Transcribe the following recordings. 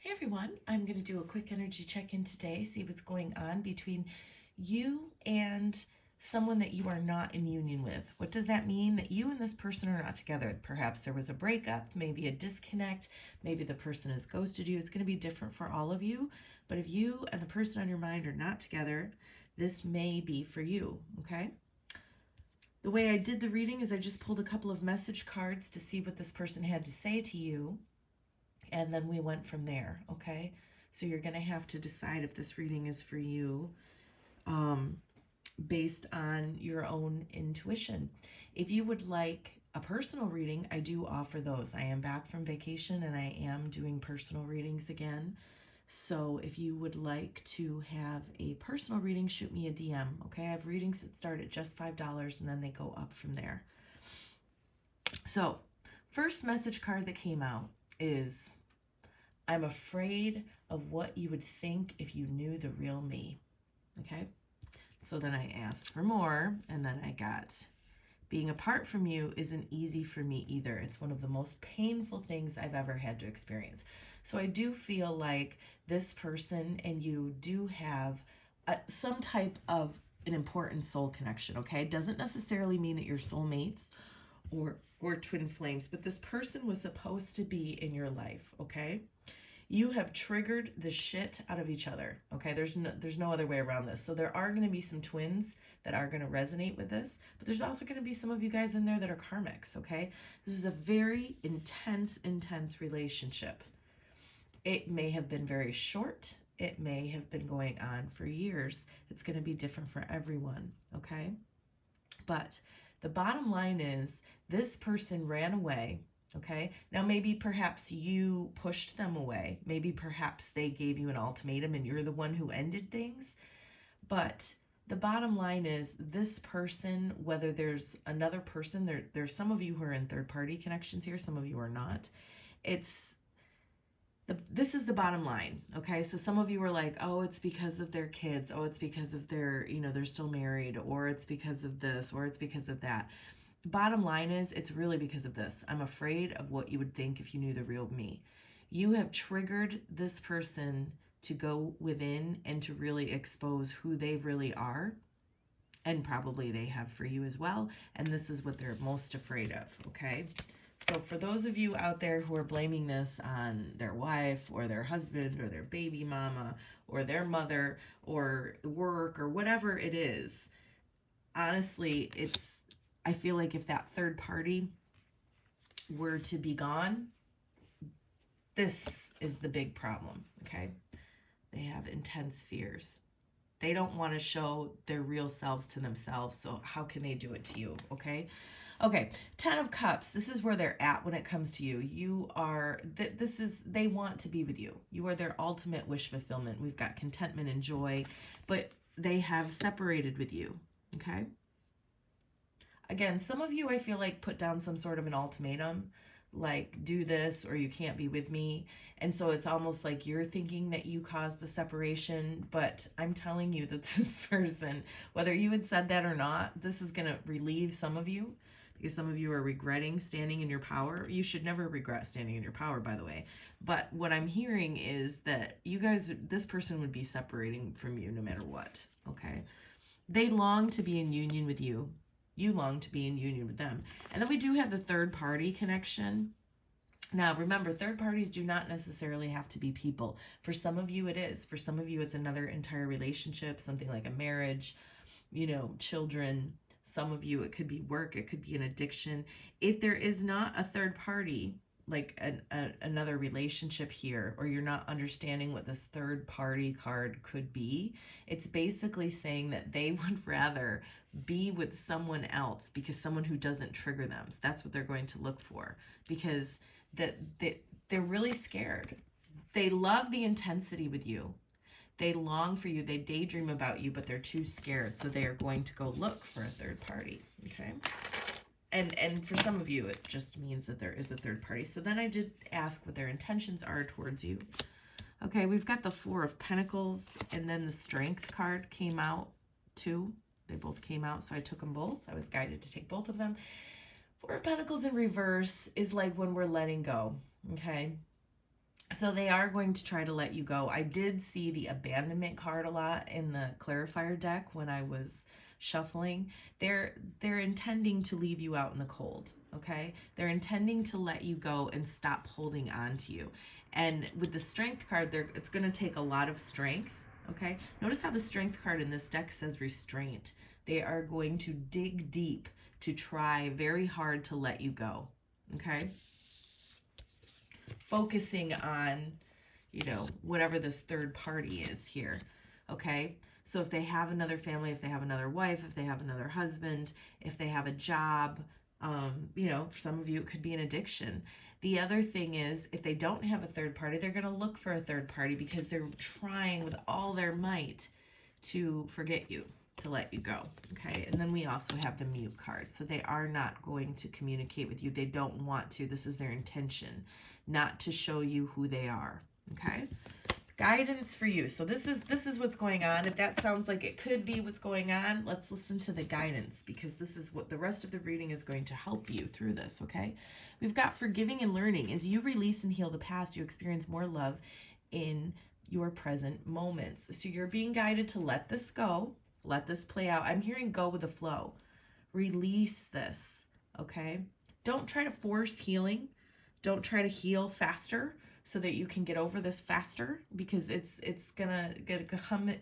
Hey everyone, I'm going to do a quick energy check-in today, see what's going on between you and someone that you are not in union with. What does that mean? That you and this person are not together. Perhaps there was a breakup, maybe a disconnect, maybe the person has ghosted you. It's going to be different for all of you, but if you and the person on your mind are not together, this may be for you, okay? The way I did the reading is I just pulled a couple of message cards to see what this person had to say to you, and then we went from there, okay? So you're going to have to decide if this reading is for you um, based on your own intuition. If you would like a personal reading, I do offer those. I am back from vacation and I am doing personal readings again. So if you would like to have a personal reading, shoot me a DM, okay? I have readings that start at just $5 and then they go up from there. So, first message card that came out is, I'm afraid of what you would think if you knew the real me, okay? So then I asked for more, and then I got, being apart from you isn't easy for me either. It's one of the most painful things I've ever had to experience. So I do feel like this person and you do have some type of an important soul connection, okay? Doesn't necessarily mean that you're soulmates or twin flames, but this person was supposed to be in your life, okay? You have triggered the shit out of each other, okay? There's no other way around this. So there are going to be some twins that are going to resonate with this, but there's also going to be some of you guys in there that are karmics, okay? This is a very intense relationship. It may have been very short. It may have been going on for years. It's going to be different for everyone, okay? But the bottom line is this person ran away. Okay, now maybe perhaps you pushed them away. Maybe perhaps they gave you an ultimatum and you're the one who ended things. But the bottom line is this person, whether there's another person, there's some of you who are in third party connections here, some of you are not. This is the bottom line, okay? So some of you are like, oh, it's because of their kids. Oh, it's because of their, they're still married, or it's because of this, or it's because of that. Bottom line is, it's really because of this. I'm afraid of what you would think if you knew the real me. You have triggered this person to go within and to really expose who they really are. And probably they have for you as well. And this is what they're most afraid of, okay? So for those of you out there who are blaming this on their wife or their husband or their baby mama or their mother or work or whatever it is, honestly, I feel like if that third party were to be gone, this is the big problem, okay? They have intense fears. They don't want to show their real selves to themselves, so how can they do it to you, okay? Okay, 10 of Cups. This is where they're at when it comes to you. They want to be with you. You are their ultimate wish fulfillment. We've got contentment and joy, but they have separated with you, okay? Again, some of you, I feel like, put down some sort of an ultimatum, like do this or you can't be with me. And so it's almost like you're thinking that you caused the separation, but I'm telling you that this person, whether you had said that or not, this is going to relieve some of you because some of you are regretting standing in your power. You should never regret standing in your power, by the way. But what I'm hearing is that this person would be separating from you no matter what, okay? They long to be in union with you. You long to be in union with them. And then we do have the third party connection. Now, remember, third parties do not necessarily have to be people. For some of you, it is. For some of you, it's another entire relationship, something like a marriage, children. Some of you, it could be work. It could be an addiction. If there is not a third party, like another relationship here, or you're not understanding what this third party card could be, it's basically saying that they would rather be with someone else because someone who doesn't trigger them. So that's what they're going to look for, because they're really scared. They love the intensity with you. They long for you. They daydream about you, but they're too scared. So they are going to go look for a third party, okay? And for some of you, it just means that there is a third party. So then I did ask what their intentions are towards you. Okay, we've got the Four of Pentacles, and then the Strength card came out too. They both came out, so I took them both. I was guided to take both of them. Four of Pentacles in reverse is like when we're letting go, okay? So they are going to try to let you go. I did see the abandonment card a lot in the clarifier deck when I was shuffling. They're intending to leave you out in the cold, okay? They're intending to let you go and stop holding on to you. And with the strength card, it's going to take a lot of strength, okay? Notice how the strength card in this deck says restraint. They are going to dig deep to try very hard to let you go, okay? Focusing on, whatever this third party is here, okay? So if they have another family, if they have another wife, if they have another husband, if they have a job, for some of you, it could be an addiction. The other thing is, if they don't have a third party, they're going to look for a third party because they're trying with all their might to forget you, to let you go, okay? And then we also have the mute card. So they are not going to communicate with you. They don't want to. This is their intention, not to show you who they are, okay? Guidance for you. So this is what's going on. If that sounds like it could be what's going on, let's listen to the guidance, because this is what the rest of the reading is going to help you through this, okay? We've got forgiving and learning. As you release and heal the past, you experience more love in your present moments. So you're being guided to let this go, let this play out. I'm hearing go with the flow. Release this, okay? Don't try to force healing. Don't try to heal faster so that you can get over this faster, because it's gonna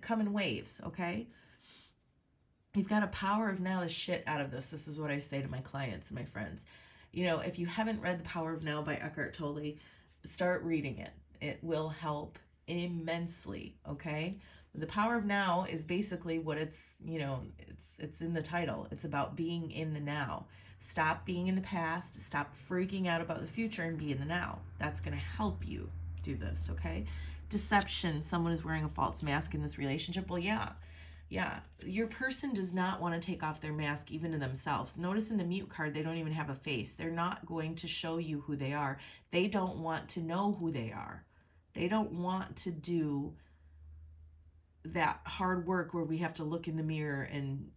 come in waves, okay? You've got a power of now the shit out of this. This is what I say to my clients and my friends. If you haven't read The Power of Now by Eckhart Tolle, start reading it. It will help immensely, okay? The Power of Now is basically what it's in the title. It's about being in the now. Stop being in the past, stop freaking out about the future, and be in the now. That's going to help you do this, okay? Deception, someone is wearing a false mask in this relationship. Well, yeah. Your person does not want to take off their mask even to themselves. Notice in the mute card, they don't even have a face. They're not going to show you who they are. They don't want to know who they are. They don't want to do that hard work where we have to look in the mirror and,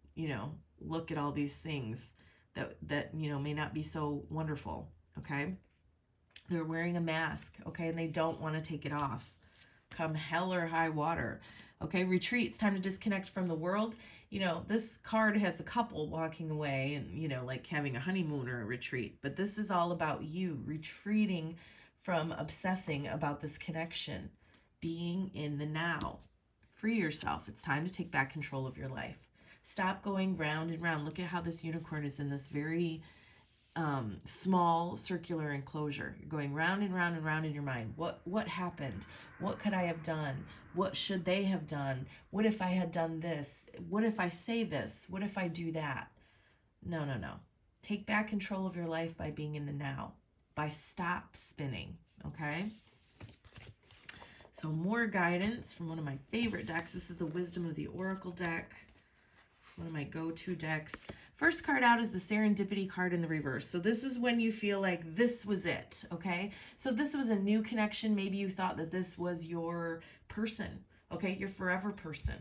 look at all these things that may not be so wonderful, okay? They're wearing a mask, okay, and they don't want to take it off, come hell or high water, okay? Retreat, it's time to disconnect from the world. This card has a couple walking away and, like having a honeymoon or a retreat, but this is all about you retreating from obsessing about this connection, being in the now. Free yourself. It's time to take back control of your life. Stop going round and round. Look at how this unicorn is in this very small circular enclosure. You're going round and round and round in your mind. What happened? What could I have done? What should they have done? What if I had done this? What if I say this? What if I do that? No. Take back control of your life by being in the now, by stop spinning, okay? So more guidance from one of my favorite decks. This is the Wisdom of the Oracle deck. It's one of my go-to decks. First card out is the Serendipity card in the reverse. So this is when you feel like this was it, okay? So if this was a new connection, maybe you thought that this was your person, okay? Your forever person.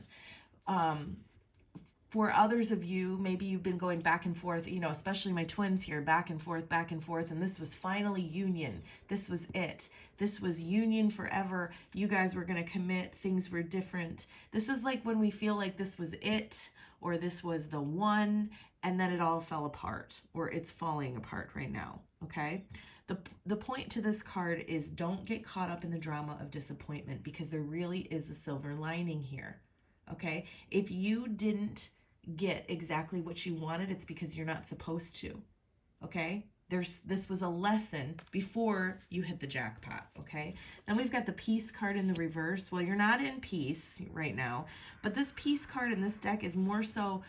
For others of you, maybe you've been going back and forth, especially my twins here, back and forth, and this was finally union. This was it. This was union forever. You guys were going to commit. Things were different. This is like when we feel like this was it, or this was the one, and then it all fell apart, or it's falling apart right now, okay? The point to this card is don't get caught up in the drama of disappointment, because there really is a silver lining here, okay? If you didn't get exactly what you wanted, it's because you're not supposed to, okay? This was a lesson before you hit the jackpot, okay? Then we've got the Peace card in the reverse. Well, you're not in peace right now, but this Peace card in this deck is more so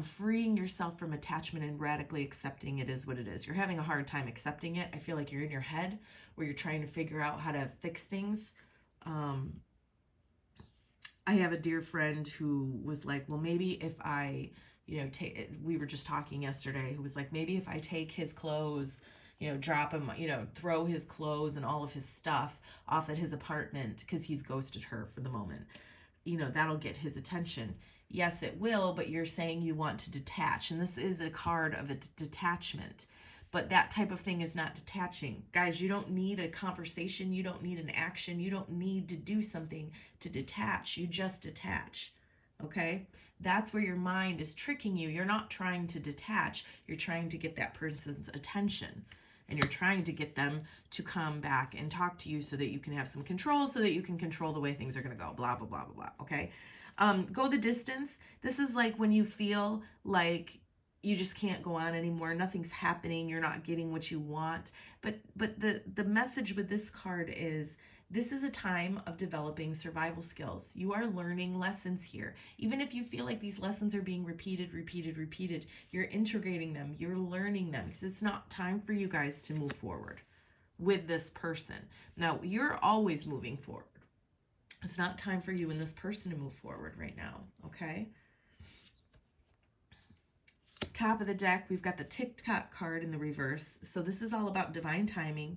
freeing yourself from attachment and radically accepting it is what it is. You're having a hard time accepting it. I feel like you're in your head where you're trying to figure out how to fix things. I have a dear friend who was like, well, maybe if I, we were just talking yesterday, who was like, maybe if I take his clothes, drop him, throw his clothes and all of his stuff off at his apartment, because he's ghosted her for the moment, that'll get his attention. Yes, it will, but you're saying you want to detach. And this is a card of a detachment. but that type of thing is not detaching. Guys, you don't need a conversation. You don't need an action. You don't need to do something to detach. You just detach. Okay? That's where your mind is tricking you. You're not trying to detach. You're trying to get that person's attention. And you're trying to get them to come back and talk to you so that you can have some control, so that you can control the way things are going to go. Blah, blah, blah, blah, blah. Okay? Go the distance. This is like when you feel like you just can't go on anymore. Nothing's happening. You're not getting what you want. But the message with this card is, this is a time of developing survival skills. You are learning lessons here. Even if you feel like these lessons are being repeated, you're integrating them, you're learning them, because it's not time for you guys to move forward with this person. Now, you're always moving forward. It's not time for you and this person to move forward right now, okay? Top of the deck, we've got the Tick-Tock card in the reverse. So this is all about divine timing.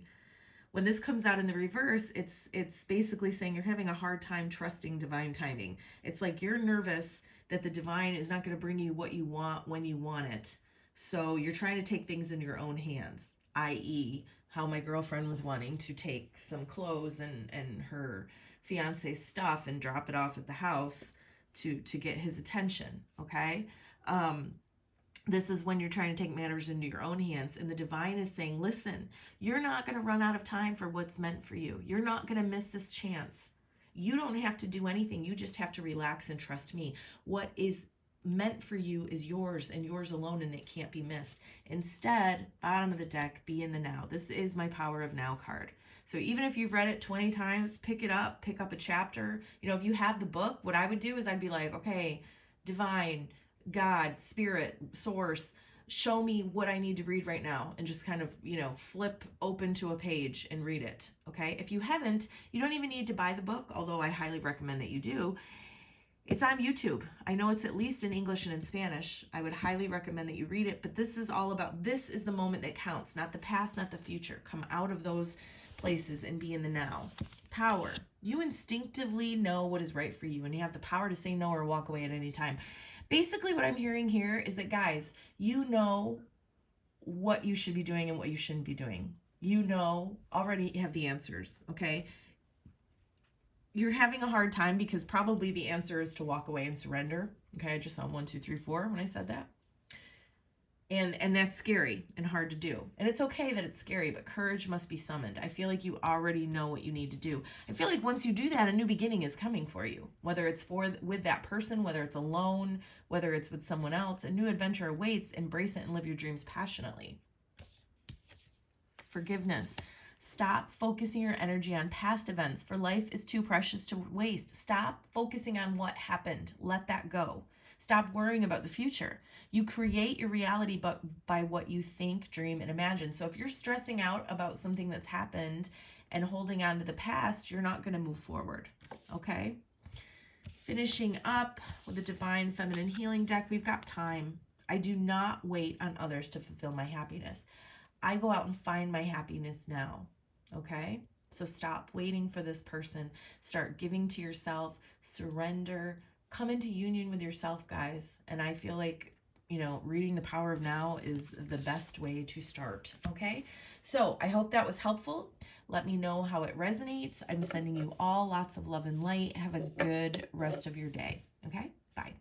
When this comes out in the reverse, it's basically saying you're having a hard time trusting divine timing. It's like you're nervous that the divine is not going to bring you what you want when you want it. So you're trying to take things into your own hands, i.e. how my girlfriend was wanting to take some clothes and her fiance's stuff and drop it off at the house to get his attention, okay? This is when you're trying to take matters into your own hands. And the divine is saying, listen, you're not going to run out of time for what's meant for you. You're not going to miss this chance. You don't have to do anything. You just have to relax and trust me. What is meant for you is yours and yours alone, and it can't be missed. Instead, bottom of the deck, be in the now. This is my Power of Now card. So even if you've read it 20 times, pick it up, pick up a chapter. You know, if you have the book, what I would do is I'd be like, okay, divine, God, spirit, source, show me what I need to read right now, and just kind of, you know, flip open to a page and read it. Okay. If you haven't, you don't even need to buy the book, although I highly recommend that you do. It's on YouTube. I know it's at least in English and in Spanish. I would highly recommend that you read it, but this is all about, this is the moment that counts, not the past, not the future. Come out of those places and be in the now. Power. You instinctively know what is right for you, and you have the power to say no or walk away at any time. Basically, what I'm hearing here is that, guys, you know what you should be doing and what you shouldn't be doing. You know, already have the answers, okay? You're having a hard time because probably the answer is to walk away and surrender. Okay, I just saw 1, 2, 3, 4 when I said that. And that's scary and hard to do. And it's okay that it's scary, but courage must be summoned. I feel like you already know what you need to do. I feel like once you do that, a new beginning is coming for you. Whether it's with that person, whether it's alone, whether it's with someone else, a new adventure awaits. Embrace it and live your dreams passionately. Forgiveness. Stop focusing your energy on past events, for life is too precious to waste. Stop focusing on what happened. Let that go. Stop worrying about the future. You create your reality by what you think, dream, and imagine. So if you're stressing out about something that's happened and holding on to the past, you're not going to move forward, okay? Finishing up with the Divine Feminine Healing deck, we've got time. I do not wait on others to fulfill my happiness. I go out and find my happiness now, okay? So stop waiting for this person. Start giving to yourself. Surrender. Come into union with yourself, guys. And I feel like, you know, reading The Power of Now is the best way to start, okay? So I hope that was helpful. Let me know how it resonates. I'm sending you all lots of love and light. Have a good rest of your day, okay? Bye.